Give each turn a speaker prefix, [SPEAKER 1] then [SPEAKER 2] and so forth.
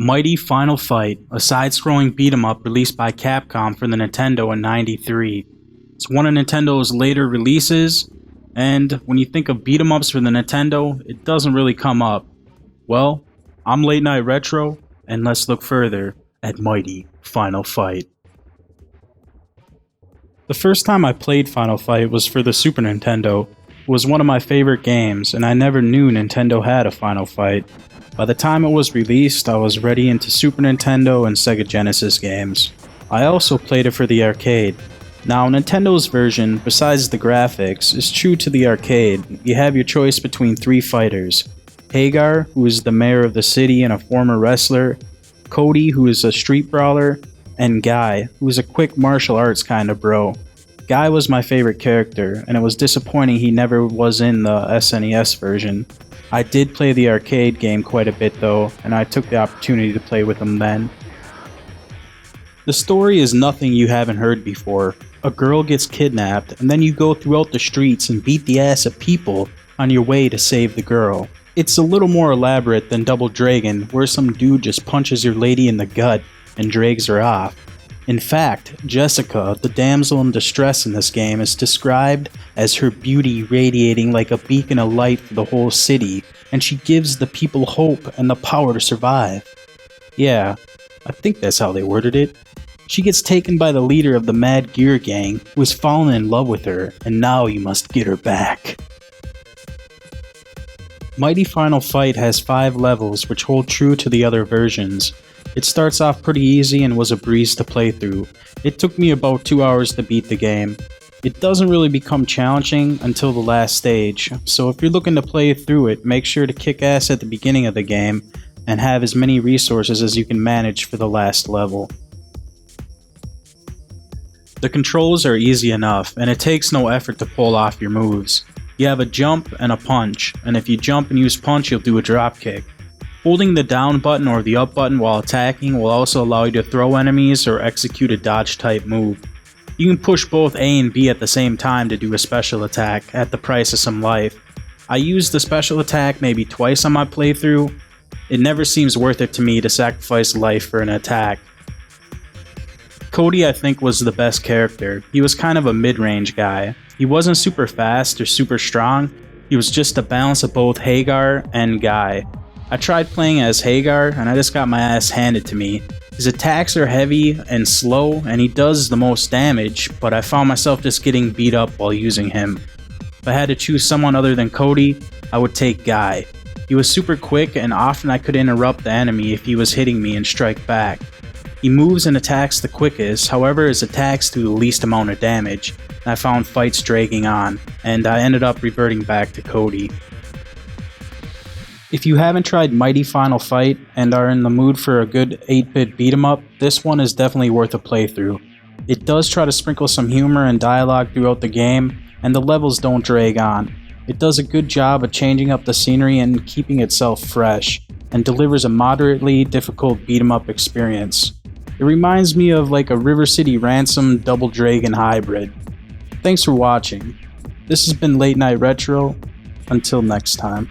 [SPEAKER 1] Mighty Final Fight, a side-scrolling beat-em-up released by Capcom for the Nintendo in '93. It's one of Nintendo's later releases, and when you think of beat-em-ups for the Nintendo, it doesn't really come up. Well, I'm Late Night Retro, and let's look further at Mighty Final Fight. The first time I played Final Fight was for the Super Nintendo. It was one of my favorite games, and I never knew Nintendo had a Final Fight. By the time it was released, I was ready into Super Nintendo and Sega Genesis games. I also played it for the arcade. Now, Nintendo's version, besides the graphics, is true to the arcade. You have your choice between three fighters. Hagar, who is the mayor of the city and a former wrestler, Cody, who is a street brawler, and Guy, who is a quick martial arts kind of bro. Guy was my favorite character, and it was disappointing he never was in the SNES version. I did play the arcade game quite a bit though, and I took the opportunity to play with him then. The story is nothing you haven't heard before. A girl gets kidnapped, and then you go throughout the streets and beat the ass of people on your way to save the girl. It's a little more elaborate than Double Dragon, where some dude just punches your lady in the gut and drags her off. In fact, Jessica, the damsel in distress in this game, is described as her beauty radiating like a beacon of light for the whole city, and she gives the people hope and the power to survive. Yeah, I think that's how they worded it. She gets taken by the leader of the Mad Gear Gang, who has fallen in love with her, and now you must get her back. Mighty Final Fight has 5 levels which hold true to the other versions. It starts off pretty easy and was a breeze to play through. It took me about 2 hours to beat the game. It doesn't really become challenging until the last stage, so if you're looking to play through it, make sure to kick ass at the beginning of the game and have as many resources as you can manage for the last level. The controls are easy enough, and it takes no effort to pull off your moves. You have a jump and a punch, and if you jump and use punch, you'll do a drop kick. Holding the down button or the up button while attacking will also allow you to throw enemies or execute a dodge type move. You can push both A and B at the same time to do a special attack at the price of some life. I used the special attack maybe twice on my playthrough. It never seems worth it to me to sacrifice life for an attack. Cody, I think, was the best character. He was kind of a mid-range guy. He wasn't super fast or super strong. He was just a balance of both Hagar and Guy. I tried playing as Hagar, and I just got my ass handed to me. His attacks are heavy and slow, and he does the most damage, but I found myself just getting beat up while using him. If I had to choose someone other than Cody, I would take Guy. He was super quick, and often I could interrupt the enemy if he was hitting me and strike back. He moves and attacks the quickest, however his attacks do the least amount of damage. I found fights dragging on, and I ended up reverting back to Cody. If you haven't tried Mighty Final Fight and are in the mood for a good 8-bit beat-em-up, this one is definitely worth a playthrough. It does try to sprinkle some humor and dialogue throughout the game, and the levels don't drag on. It does a good job of changing up the scenery and keeping itself fresh, and delivers a moderately difficult beat-em-up experience. It reminds me of like a River City Ransom Double Dragon hybrid. Thanks for watching. This has been Late Night Retro. Until next time.